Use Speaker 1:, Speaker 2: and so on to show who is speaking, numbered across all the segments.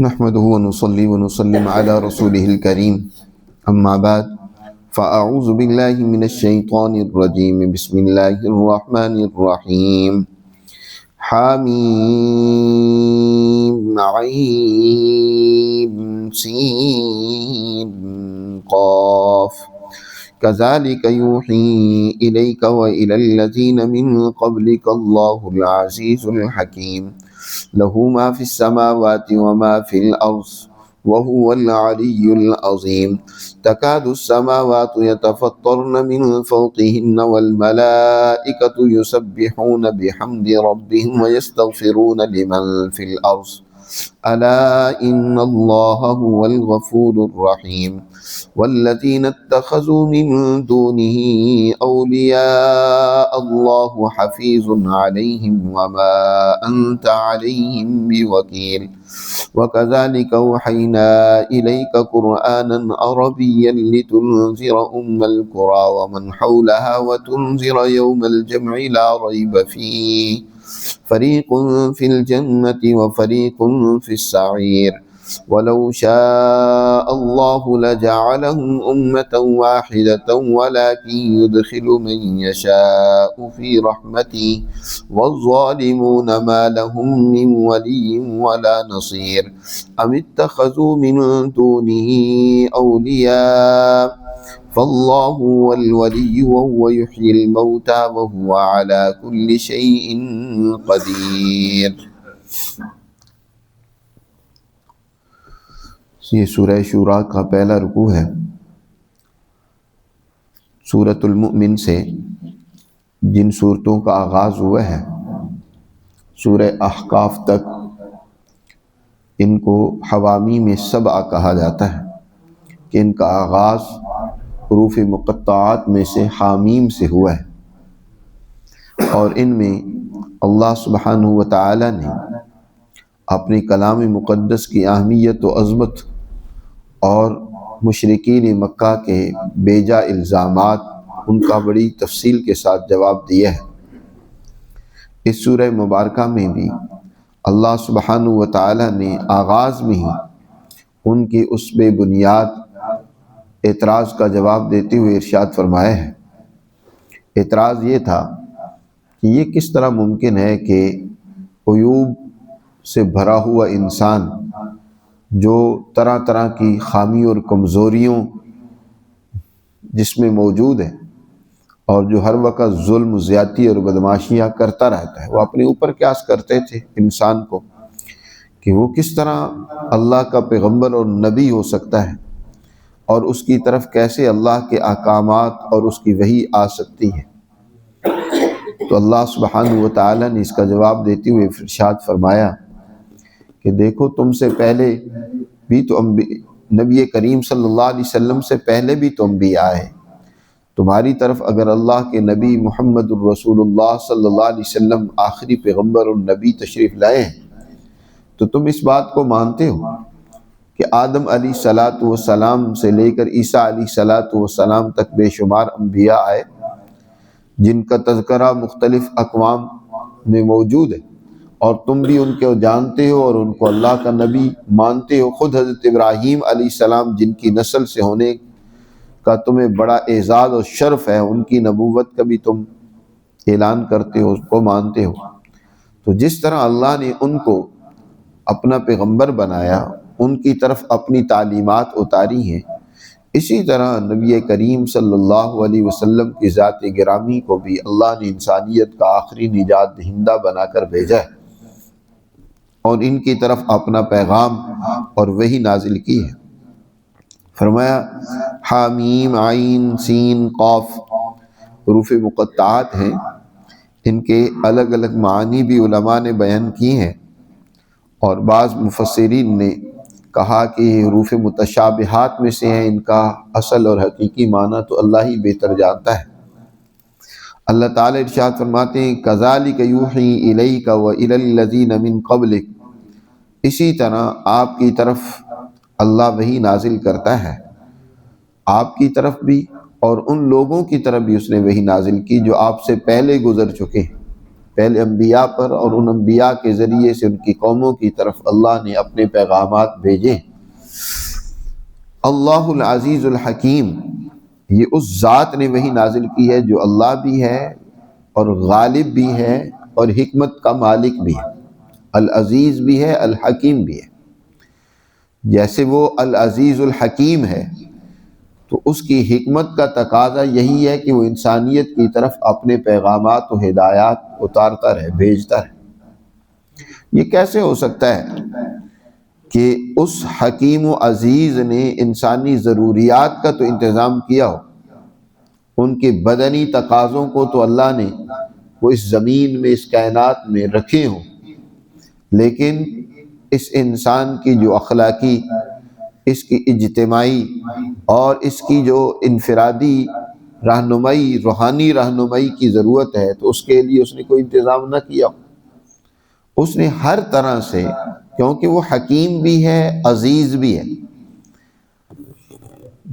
Speaker 1: نحمده ونصلي ونسلم على رسوله الكريم أما بعد فأعوذ بالله من الشيطان الرجيم بسم الله الرحمن الرحيم حميم عين سين قاف كذلك يوحي إليك وإلى الذين من قبلك الله العزيز الحكيم له ما في السماوات وما في الأرض وهو العلي العظيم تكاد السماوات يتفطرن من فوقهن والملائكة يسبحون بحمد ربهم ويستغفرون لمن في الأرض ألا إن الله هو الغفور الرحيم والذين اتخذوا من دونه أولياء الله حفيظ عليهم وما أنت عليهم بوكيل وكذلك أوحينا إليك قرآنا عربيا لتنذر القرى ومن حولها وتنذر يوم الجمع لا ريب فيه فريق في الجنة وفريق في السعير ولو شاء الله لجعلهم أمة واحدة ولكن يدخل من يشاء في رحمته والظالمون ما لهم من ولي ولا نصير أم اتخذوا من دونه أولياء فالله هو الولي وهو يحيي الموتى وهو على كل شيء قدير۔ یہ سورہ شورا کا پہلا رکوع ہے۔ سورۃ المؤمن سے جن صورتوں کا آغاز ہوا ہے سورہ احقاف تک ان کو حوامیم سبع کہا جاتا ہے کہ ان کا آغاز حروف مقطعات میں سے حامیم سے ہوا ہے، اور ان میں اللہ سبحانہ و تعالی نے اپنے کلام مقدس کی اہمیت و عظمت اور مشرکین مکہ کے بیجا الزامات ان کا بڑی تفصیل کے ساتھ جواب دیا ہے۔ اس سورہ مبارکہ میں بھی اللہ سبحانہ و تعالی نے آغاز میں ہی ان کی اس بے بنیاد اعتراض کا جواب دیتے ہوئے ارشاد فرمایا ہے۔ اعتراض یہ تھا کہ یہ کس طرح ممکن ہے کہ عیوب سے بھرا ہوا انسان جو طرح طرح کی خامی اور کمزوریوں جس میں موجود ہے اور جو ہر وقت ظلم زیادتی اور بدماشیاں کرتا رہتا ہے، وہ اپنے اوپر قیاس کرتے تھے انسان کو کہ وہ کس طرح اللہ کا پیغمبر اور نبی ہو سکتا ہے اور اس کی طرف کیسے اللہ کے احکامات اور اس کی وحی آ سکتی ہے۔ تو اللہ سبحانہ و تعالی نے اس کا جواب دیتے ہوئے ارشاد فرمایا کہ دیکھو تم سے پہلے بھی تو نبی کریم صلی اللہ علیہ وسلم سے پہلے بھی تو انبیاء آئے، تمہاری طرف اگر اللہ کے نبی محمد الرسول اللہ صلی اللہ علیہ وسلم آخری پیغمبر اور نبی تشریف لائے ہیں تو تم اس بات کو مانتے ہو کہ آدم علیہ السلام سے لے کر عیسیٰ علیہ السلام تک بے شمار انبیاء آئے جن کا تذکرہ مختلف اقوام میں موجود ہے، اور تم بھی ان کو جانتے ہو اور ان کو اللہ کا نبی مانتے ہو۔ خود حضرت ابراہیم علیہ السلام جن کی نسل سے ہونے کا تمہیں بڑا اعزاز اور شرف ہے، ان کی نبوت کا بھی تم اعلان کرتے ہو، اس کو مانتے ہو۔ تو جس طرح اللہ نے ان کو اپنا پیغمبر بنایا، ان کی طرف اپنی تعلیمات اتاری ہیں، اسی طرح نبی کریم صلی اللہ علیہ وسلم کی ذات گرامی کو بھی اللہ نے انسانیت کا آخری نجات دہندہ بنا کر بھیجا ہے اور ان کی طرف اپنا پیغام اور وحی نازل کی ہے۔ فرمایا حامیم عین سین قاف حروف مقطعات ہیں، ان کے الگ الگ معانی بھی علماء نے بیان کی ہیں، اور بعض مفسرین نے کہا کہ یہ حروف متشابہات میں سے ہیں، ان کا اصل اور حقیقی معنی تو اللہ ہی بہتر جانتا ہے۔ اللہ تعالی ارشاد فرماتے ہیں کذالک یوحی الیک وإلی الذین من قبلک، اسی طرح آپ کی طرف اللہ وحی نازل کرتا ہے، آپ کی طرف بھی اور ان لوگوں کی طرف بھی اس نے وحی نازل کی جو آپ سے پہلے گزر چکے ہیں۔ پہلے انبیاء پر اور ان انبیاء کے ذریعے سے ان کی قوموں کی طرف اللہ نے اپنے پیغامات بھیجے۔ اللہ العزیز الحکیم، یہ اس ذات نے وہی نازل کی ہے جو اللہ بھی ہے اور غالب بھی ہے اور حکمت کا مالک بھی ہے، العزیز بھی ہے الحکیم بھی ہے۔ جیسے وہ العزیز الحکیم ہے تو اس کی حکمت کا تقاضا یہی ہے کہ وہ انسانیت کی طرف اپنے پیغامات و ہدایات اتارتا رہے، بھیجتا رہے۔ یہ کیسے ہو سکتا ہے کہ اس حکیم و عزیز نے انسانی ضروریات کا تو انتظام کیا ہو، ان کے بدنی تقاضوں کو تو اللہ نے وہ اس زمین میں، اس کائنات میں رکھے ہوں، لیکن اس انسان کی جو اخلاقی، اس کی اجتماعی اور اس کی جو انفرادی رہنمائی، روحانی رہنمائی کی ضرورت ہے، تو اس کے لیے اس نے کوئی انتظام نہ کیا۔ اس نے ہر طرح سے، کیونکہ وہ حکیم بھی ہے عزیز بھی ہے،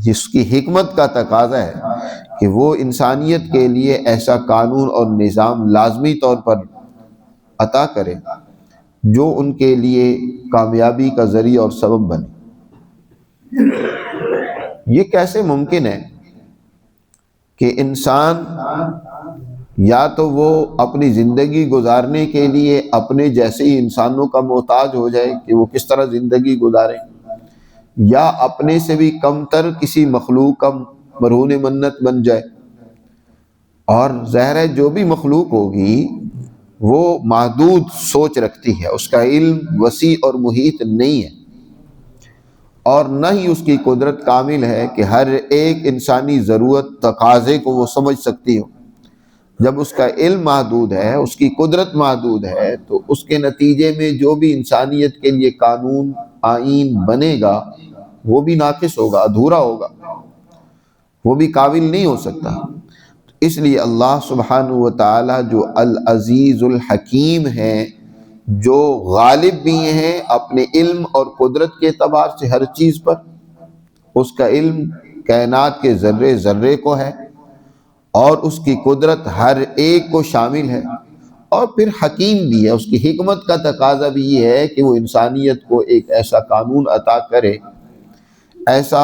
Speaker 1: جس کی حکمت کا تقاضا ہے کہ وہ انسانیت کے لیے ایسا قانون اور نظام لازمی طور پر عطا کرے جو ان کے لیے کامیابی کا ذریعہ اور سبب بنے۔ یہ کیسے ممکن ہے کہ انسان یا تو وہ اپنی زندگی گزارنے کے لیے اپنے جیسے ہی انسانوں کا محتاج ہو جائے کہ وہ کس طرح زندگی گزارے، یا اپنے سے بھی کم تر کسی مخلوق کا مرہون منت بن جائے۔ اور ظاہر ہے جو بھی مخلوق ہوگی وہ محدود سوچ رکھتی ہے، اس کا علم وسیع اور محیط نہیں ہے، اور نہ ہی اس کی قدرت کامل ہے کہ ہر ایک انسانی ضرورت تقاضے کو وہ سمجھ سکتی ہو۔ جب اس کا علم محدود ہے، اس کی قدرت محدود ہے، تو اس کے نتیجے میں جو بھی انسانیت کے لیے قانون آئین بنے گا وہ بھی ناقص ہوگا، ادھورا ہوگا، وہ بھی قابل نہیں ہو سکتا۔ اس لیے اللہ سبحانہ و تعالی جو العزیز الحکیم ہے، جو غالب بھی ہیں اپنے علم اور قدرت کے اعتبار سے ہر چیز پر، اس کا علم کائنات کے ذرے ذرے کو ہے اور اس کی قدرت ہر ایک کو شامل ہے، اور پھر حکیم بھی ہے۔ اس کی حکمت کا تقاضا بھی یہ ہے کہ وہ انسانیت کو ایک ایسا قانون عطا کرے، ایسا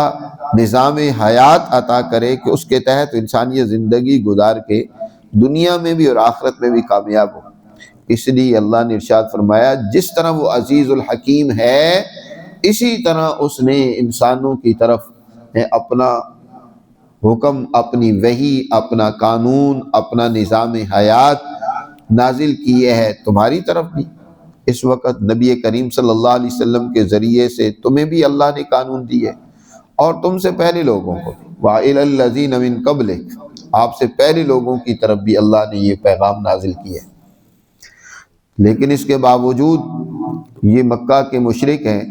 Speaker 1: نظام حیات عطا کرے کہ اس کے تحت انسانیت زندگی گزار کے دنیا میں بھی اور آخرت میں بھی کامیاب ہو۔ اس لیے اللہ نے ارشاد فرمایا جس طرح وہ عزیز الحکیم ہے، اسی طرح اس نے انسانوں کی طرف اپنا حکم، اپنی وحی، اپنا قانون، اپنا نظام حیات نازل کیے ہے تمہاری طرف بھی۔ اس وقت نبی کریم صلی اللہ علیہ وسلم کے ذریعے سے تمہیں بھی اللہ نے قانون دیے، اور تم سے پہلے لوگوں کو بھی، وَإِلَى الَّذِينَ مِن قَبْلِكَ، آپ سے پہلے لوگوں کی طرف بھی اللہ نے یہ پیغام نازل کیے۔ لیکن اس کے باوجود یہ مکہ کے مشرک ہیں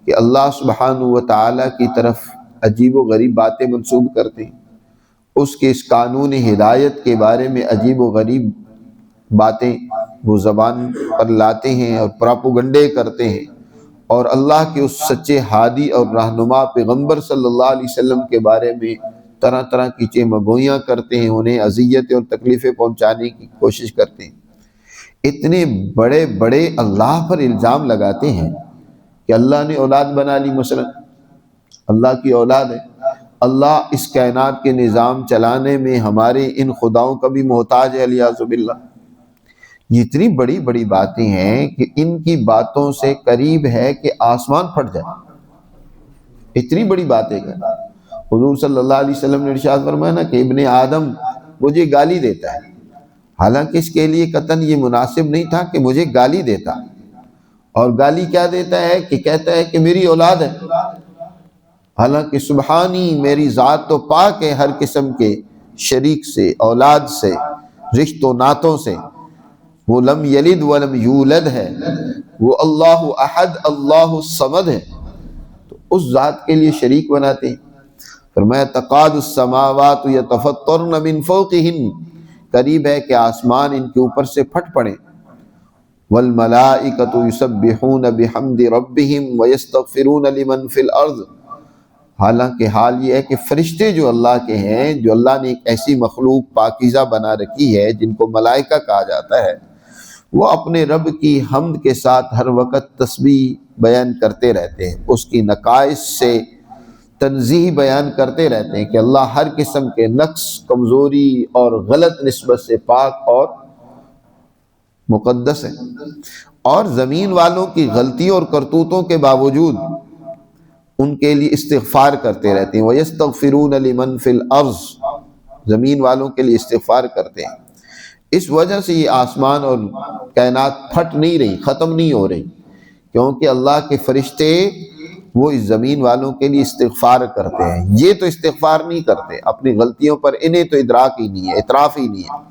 Speaker 1: کہ اللہ سبحانہ و تعالیٰ کی طرف عجیب و غریب باتیں منسوب کرتے ہیں، اس کے اس قانون ہدایت کے بارے میں عجیب و غریب باتیں وہ زبان پر لاتے ہیں اور پراپوگنڈے کرتے ہیں، اور اللہ کے اس سچے ہادی اور رہنما پیغمبر صلی اللہ علیہ وسلم کے بارے میں طرح طرح کی چیمگوئیاں کرتے ہیں، انہیں اذیتیں اور تکلیفیں پہنچانے کی کوشش کرتے ہیں۔ اتنے بڑے بڑے اللہ پر الزام لگاتے ہیں کہ اللہ نے اولاد بنا لی، مثلا اللہ کی اولاد ہے، اللہ اس کائنات کے نظام چلانے میں ہمارے ان خداؤں کا بھی محتاج ہے، الیاذ باللہ۔ یہ اتنی بڑی بڑی باتیں ہیں کہ ان کی باتوں سے قریب ہے کہ آسمان پھٹ جائے، اتنی بڑی باتیں ہیں۔ حضور صلی اللہ علیہ وسلم نے ارشاد فرمایا نا کہ ابن آدم مجھے گالی دیتا ہے، حالانکہ اس کے لیے قطعاً یہ مناسب نہیں تھا کہ مجھے گالی دیتا، اور گالی کیا دیتا ہے کہ کہتا ہے کہ میری اولاد ہے، حالانکہ سبحانی میری ذات تو پاک ہے ہر قسم کے شریک سے، اولاد سے، رشت و ناتوں سے۔ وہ لم یلد ولم یولد ہے، وہ اللہ احد اللہ الصمد ہے، تو اس ذات کے لیے شریک بناتے ہیں۔ فرمایا تقاد السماوات یتفطرن من فوقہن، قریب ہے کہ آسمان ان کے اوپر سے پھٹ پڑیں۔ والملائکۃ یسبحون بحمد ربہم ویستغفرون لمن فی الارض، حالانکہ حال یہ ہے کہ فرشتے جو اللہ کے ہیں، جو اللہ نے ایک ایسی مخلوق پاکیزہ بنا رکھی ہے جن کو ملائکہ کہا جاتا ہے، وہ اپنے رب کی حمد کے ساتھ ہر وقت تسبیح بیان کرتے رہتے ہیں، اس کی نقائص سے تنزیہ بیان کرتے رہتے ہیں کہ اللہ ہر قسم کے نقص، کمزوری اور غلط نسبت سے پاک اور مقدس ہے، اور زمین والوں کی غلطیوں اور کرتوتوں کے باوجود ان کے لیے استغفار کرتے رہتے ہیں۔ وَيَسْتَغْفِرُونَ لِمَنْ فِي الْأَرْضِ، زمین والوں کے لیے استغفار کرتے ہیں۔ اس وجہ سے یہ آسمان اور کائنات پھٹ نہیں رہی، ختم نہیں ہو رہی، کیونکہ اللہ کے فرشتے وہ اس زمین والوں کے لیے استغفار کرتے ہیں۔ یہ تو استغفار نہیں کرتے اپنی غلطیوں پر، انہیں تو ادراک ہی نہیں ہے، اعتراف ہی نہیں ہے،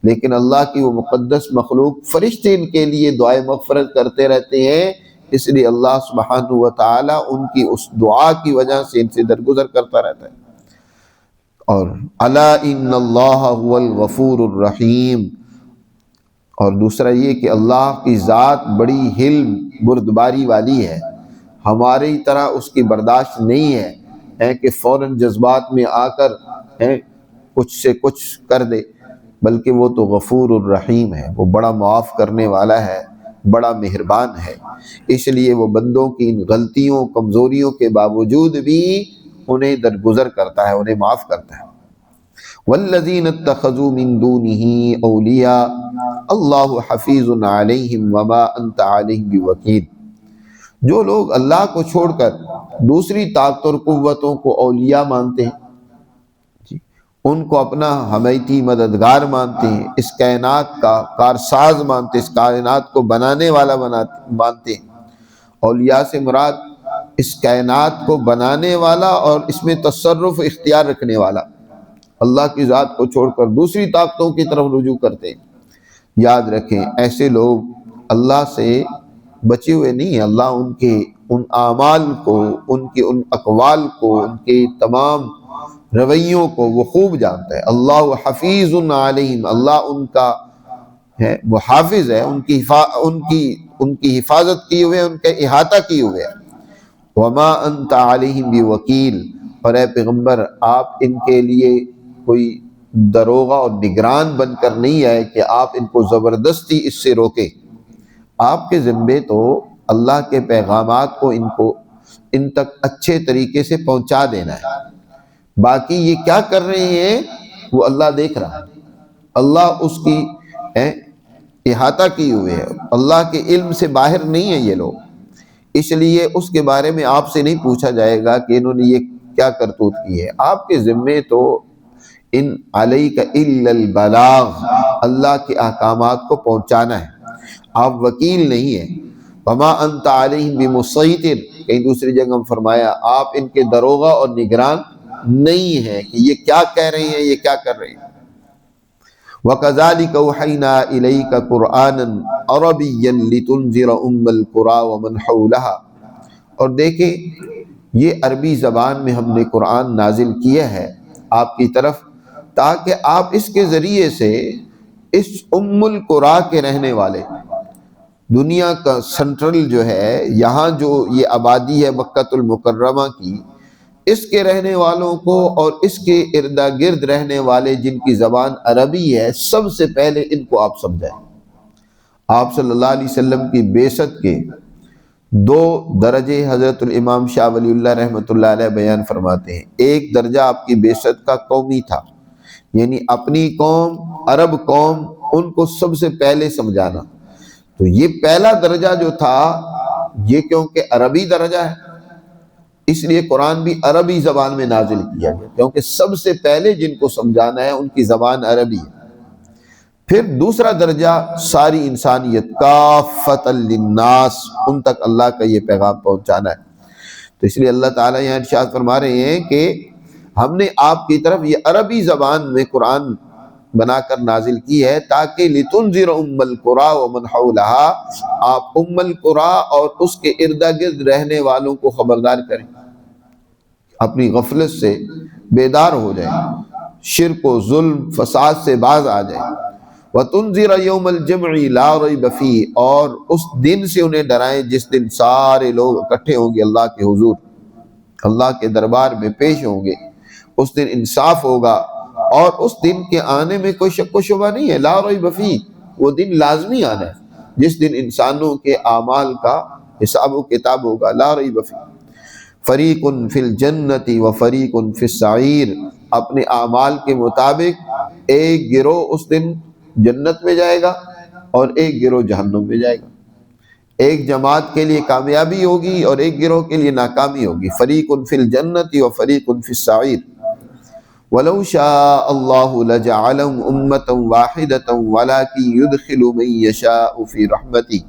Speaker 1: لیکن اللہ کی وہ مقدس مخلوق فرشتے ان کے لیے دعائے مغفرت کرتے رہتے ہیں، اس لیے اللہ سبحانہ و تعالیٰ ان کی اس دعا کی وجہ سے ان سے درگزر کرتا رہتا ہے۔ اور الا ان اللہ هو الغفور الرحیم، اور دوسرا یہ کہ اللہ کی ذات بڑی حلم بردباری والی ہے، ہماری طرح اس کی برداشت نہیں ہے کہ فوراً جذبات میں آ کر کچھ سے کچھ کر دے، بلکہ وہ تو غفور الرحیم ہے، وہ بڑا معاف کرنے والا ہے، بڑا مہربان ہے، اس لیے وہ بندوں کی ان غلطیوں کمزوریوں کے باوجود بھی انہیں درگزر کرتا ہے، انہیں معاف کرتا ہے۔ والذین اتخذوا من دونه اولیاء اللہ حفیظ علیہم وما انت علیہم بوکیل، جو لوگ اللہ کو چھوڑ کر دوسری طاقت اور قوتوں کو اولیاء مانتے ہیں، ان کو اپنا حمیتی مددگار مانتے ہیں، اس کائنات کا کارساز مانتے ہیں، اس کائنات کو بنانے والا مانتے ہیں۔ اولیاء سے مراد اس کائنات کو بنانے والا اور اس میں تصرف اختیار رکھنے والا، اللہ کی ذات کو چھوڑ کر دوسری طاقتوں کی طرف رجوع کرتے ہیں۔ یاد رکھیں ایسے لوگ اللہ سے بچے ہوئے نہیں ہیں، اللہ ان کے ان اعمال کو، ان کے ان اقوال کو، ان کے تمام رویوں کو وہ خوب جانتا ہے۔ اللہ حفیظ علیہم، اللہ ان کا ہے محافظ ہے، ان کی حفاظت کیے ہوئے، ان کا احاطہ کیے ہوئے ہے۔ وما انت علیہم بوکیل، اور اے پیغمبر آپ ان کے لیے کوئی دروغہ اور نگران بن کر نہیں آئے کہ آپ ان کو زبردستی اس سے روکیں۔ آپ کے ذمے تو اللہ کے پیغامات کو ان تک اچھے طریقے سے پہنچا دینا ہے، باقی یہ کیا کر رہے ہیں وہ اللہ دیکھ رہا ہے، اللہ اس کی احاطہ کی ہوئے ہے، اللہ کے علم سے باہر نہیں ہے یہ لوگ، اس لیے اس کے بارے میں آپ سے نہیں پوچھا جائے گا کہ انہوں نے یہ کیا کرتوت کی ہے۔ آپ کے ذمے تو ان علیک الا البلاغ، اللہ کے احکامات کو پہنچانا ہے، آپ وکیل نہیں ہیں۔ وما انت علیہم بمسیطر، کہیں دوسری جگہ ہم فرمایا آپ ان کے دروغہ اور نگران نہیں ہیں کہ یہ کیا کہہ رہے ہیں، یہ کیا کر رہے ہیں۔ وَكَذَلِكَ أَوْحَيْنَا إِلَيْكَ قُرْآنًا عَرَبِيًّا لِتُنذِرَ أُمَّ الْقُرَىٰ وَمَنْ حَوْلَهَا، اور دیکھیں یہ عربی زبان میں ہم نے قرآن نازل کیا ہے آپ کی طرف، تاکہ آپ اس کے ذریعے سے اس ام القریٰ کے رہنے والے، دنیا کا سنٹرل جو ہے، یہاں جو یہ آبادی ہے مکہ المکرمہ کی، اس کے رہنے والوں کو اور اس کے ارد گرد رہنے والے جن کی زبان عربی ہے، سب سے پہلے ان کو آپ سمجھائیں۔ آپ صلی اللہ علیہ وسلم کی بعثت کے 2 درجے حضرت الامام شاہ ولی اللہ رحمۃ اللہ علیہ بیان فرماتے ہیں۔ ایک درجہ آپ کی بعثت کا قومی تھا، یعنی اپنی قوم، عرب قوم، ان کو سب سے پہلے سمجھانا، تو یہ پہلا درجہ جو تھا یہ کیونکہ عربی درجہ ہے، اس لیے قرآن بھی عربی زبان میں نازل کیا گیا، کیونکہ سب سے پہلے جن کو سمجھانا ہے ان کی زبان عربی ہے۔ پھر دوسرا درجہ ساری انسانیت، کافۃ للناس، ان تک اللہ کا یہ پیغام پہنچانا ہے۔ تو اس لیے اللہ تعالیٰ یہاں ارشاد فرما رہے ہیں کہ ہم نے آپ کی طرف یہ عربی زبان میں قرآن بنا کر نازل کی ہے، تاکہ لتنذر ام القریٰ ومن حولها، آپ ام القریٰ اور اس کے ارد گرد رہنے والوں کو خبردار کریں، اپنی غفلت سے بیدار ہو جائیں، شرک و ظلم فساد سے باز آ جائیں۔ وَتُنذِرَ يَوْمَ الْجَمْعِ لَا رَيْبَ فِيهِ، اور اس دن سے انہیں ڈرائیں جس دن سارے لوگ اکٹھے ہوں گے اللہ کے حضور، اللہ کے دربار میں پیش ہوں گے، اس دن انصاف ہوگا، اور اس دن کے آنے میں کوئی شک و شبہ نہیں ہے، لا ریب فیہ، وہ دن لازمی آنا ہے جس دن انسانوں کے اعمال کا حساب و کتاب ہوگا. لا ریب فیہ فریق فی الجنت و فریق فی السعیر. اپنے اعمال کے مطابق ایک گروہ اس دن جنت میں جائے گا اور ایک گروہ جہنم میں جائے گا. ایک جماعت کے لیے کامیابی ہوگی اور ایک گروہ کے لیے ناکامی ہوگی. فریق فی الجنت و فریق فی السعیر. وَلَوْ شَاءَ اللَّهُ لَجَعَلَهُمْ أُمَّةً وَاحِدَةً وَلَكِنْ يُدْخِلُ مَن يَشَاءُ فِي رَحْمَتِهِ.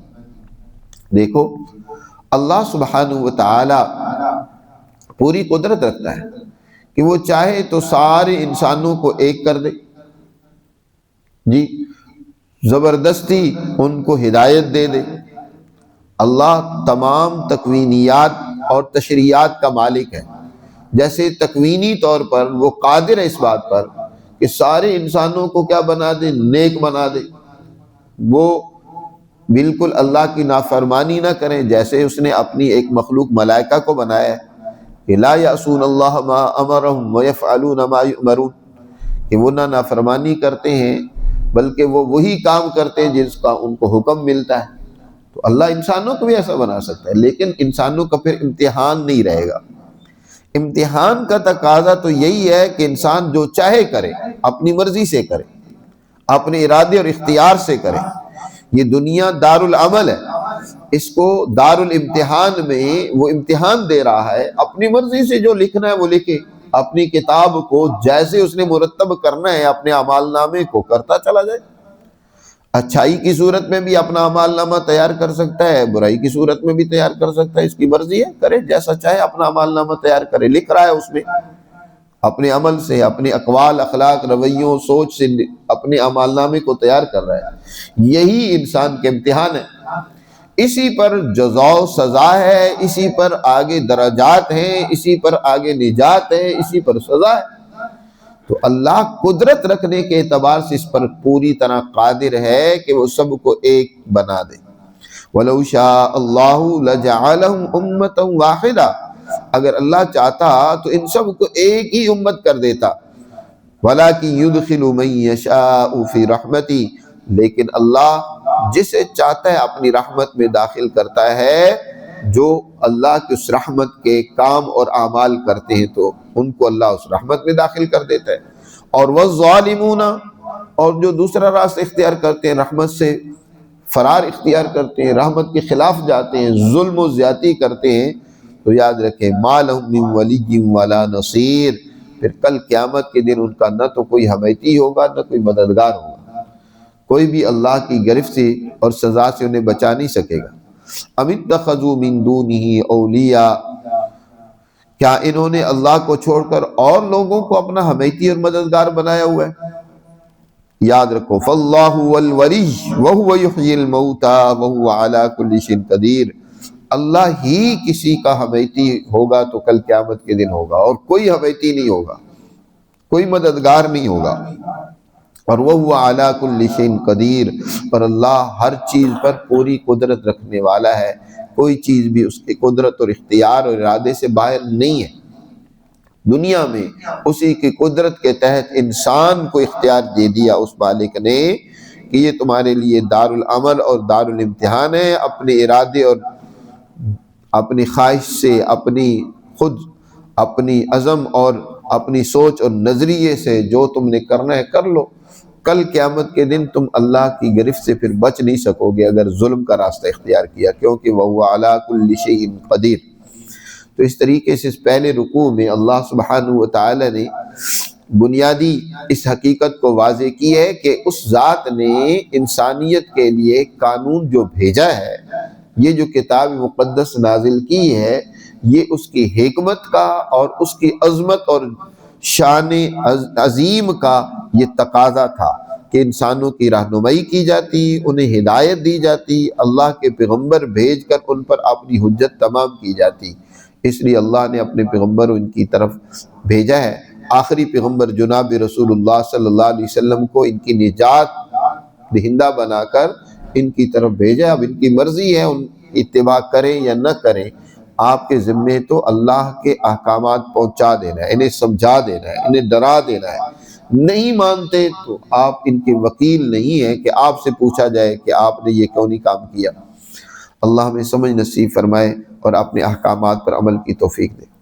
Speaker 1: دیکھو اللہ سبحانہ وتعالی پوری قدرت رکھتا ہے کہ وہ چاہے تو سارے انسانوں کو ایک کر دے جی، زبردستی ان کو ہدایت دے دے. اللہ تمام تکوینیات اور تشریعات کا مالک ہے. جیسے تکوینی طور پر وہ قادر ہے اس بات پر کہ سارے انسانوں کو کیا بنا دے؟ نیک بنا دے. وہ بالکل اللہ کی نافرمانی نہ کریں، جیسے اس نے اپنی ایک مخلوق ملائکہ کو بنایا ہے کہ لا یعصون اللہ ما امرہم ویفعلون ما یؤمرون، کہ وہ نہ نافرمانی کرتے ہیں بلکہ وہ وہی کام کرتے ہیں جس کا ان کو حکم ملتا ہے. تو اللہ انسانوں کو بھی ایسا بنا سکتا ہے، لیکن انسانوں کا پھر امتحان نہیں رہے گا. امتحان کا تقاضا تو یہی ہے کہ انسان جو چاہے کرے، اپنی مرضی سے کرے، اپنے ارادے اور اختیار سے کرے. یہ دنیا دار العمل ہے، اس کو دار الامتحان میں وہ امتحان دے رہا ہے. اپنی مرضی سے جو لکھنا ہے وہ لکھے، اپنی کتاب کو جیسے اس نے مرتب کرنا ہے اپنے اعمال نامے کو کرتا چلا جائے. اچھائی کی صورت میں بھی اپنا اعمال نامہ تیار کر سکتا ہے، برائی کی صورت میں بھی تیار کر سکتا ہے. اس کی مرضی ہے، کرے جیسا چاہے اپنا اعمال نامہ تیار کرے. لکھ رہا ہے اس میں اپنے عمل سے، اپنے اقوال، اخلاق، رویوں، سوچ سے اپنے اعمال نامے کو تیار کر رہا ہے. یہی انسان کے امتحان ہے. اسی پر جزا و سزا ہے، اسی پر آگے درجات ہیں، اسی پر آگے نجات ہے، اسی پر سزا ہے. تو اللہ قدرت رکھنے کے اعتبار سے اس پر پوری طرح قادر ہے کہ وہ سب کو ایک بنا دے. وَلَوْ شَاءَ اللَّهُ لَجَعَلَهُمْ أُمَّةً وَاحِدَةً. اگر اللہ چاہتا تو ان سب کو ایک ہی امت کر دیتا. وَلَكِنْ يُدْخِلُ مَن يَشَاءُ فِي رَحْمَتِهِ. لیکن اللہ جسے چاہتا ہے اپنی رحمت میں داخل کرتا ہے. جو اللہ کی اس رحمت کے کام اور اعمال کرتے ہیں تو ان کو اللہ اس رحمت میں داخل کر دیتا ہے. اور والظالمون، اور جو دوسرا راستہ اختیار کرتے ہیں، رحمت سے فرار اختیار کرتے ہیں، رحمت کے خلاف جاتے ہیں، ظلم و زیادتی کرتے ہیں، تو یاد رکھیں ما لہم من ولی ولا نصیر. پھر کل قیامت کے دن ان کا نہ تو کوئی حمیتی ہوگا نہ کوئی مددگار ہوگا. کوئی بھی اللہ کی گرفت سے اور سزا سے انہیں بچا نہیں سکے گا. ام اتخذوا من دونہ اولیاء. کیا انہوں نے اللہ کو چھوڑ کر اور لوگوں کو اپنا حمیتی اور مددگار بنایا ہوا ہے؟ یاد رکھو فاللہ والولی وہو یحیی الموتى وہو علی کل شیء قدیر. اللہ ہی کسی کا حمیتی ہوگا تو کل قیامت کے دن ہوگا، اور کوئی حمیتی نہیں ہوگا، کوئی مددگار نہیں ہوگا. اور وہو علی کل شیء قدیر، اور اللہ ہر چیز پر پوری قدرت رکھنے والا ہے. کوئی چیز بھی اس کی قدرت اور اختیار اور ارادے سے باہر نہیں ہے. دنیا میں اسی کی قدرت کے تحت انسان کو اختیار دے دیا اس مالک نے کہ یہ تمہارے لیے دار العمل اور دار الامتحان ہے. اپنے ارادے اور اپنی خواہش سے، اپنی عزم اور اپنی سوچ اور نظریے سے جو تم نے کرنا ہے کر لو. کل قیامت کے دن تم اللہ کی گرفت سے پھر بچ نہیں سکو گے اگر ظلم کا راستہ اختیار کیا، کیونکہ وَهُوَ عَلَىٰ كُلِّ شَيْءٍ قَدِيرٌ. تو اس طریقے سے اس پہلے رکوع میں اللہ سبحانہ وتعالی نے بنیادی اس حقیقت کو واضح کی ہے کہ اس ذات نے انسانیت کے لیے قانون جو بھیجا ہے، یہ جو کتاب مقدس نازل کی ہے، یہ اس کی حکمت کا اور اس کی عظمت اور شان عظیم کا یہ تقاضا تھا کہ انسانوں کی رہنمائی کی جاتی، انہیں ہدایت دی جاتی، اللہ کے پیغمبر بھیج کر ان پر اپنی حجت تمام کی جاتی. اس لیے اللہ نے اپنے پیغمبر ان کی طرف بھیجا ہے. آخری پیغمبر جناب رسول اللہ صلی اللہ علیہ وسلم کو ان کی نجات دہندہ بنا کر ان کی طرف بھیجا. اب ان کی مرضی ہے ان اتباع کریں یا نہ کریں. آپ کے ذمے تو اللہ کے احکامات پہنچا دینا ہے، انہیں سمجھا دینا ہے، انہیں ڈرا دینا ہے. نہیں مانتے تو آپ ان کے وکیل نہیں ہیں کہ آپ سے پوچھا جائے کہ آپ نے یہ کیوں نہیں کام کیا۔ اللہ ہمیں سمجھ نصیب فرمائے اور اپنے احکامات پر عمل کی توفیق دے۔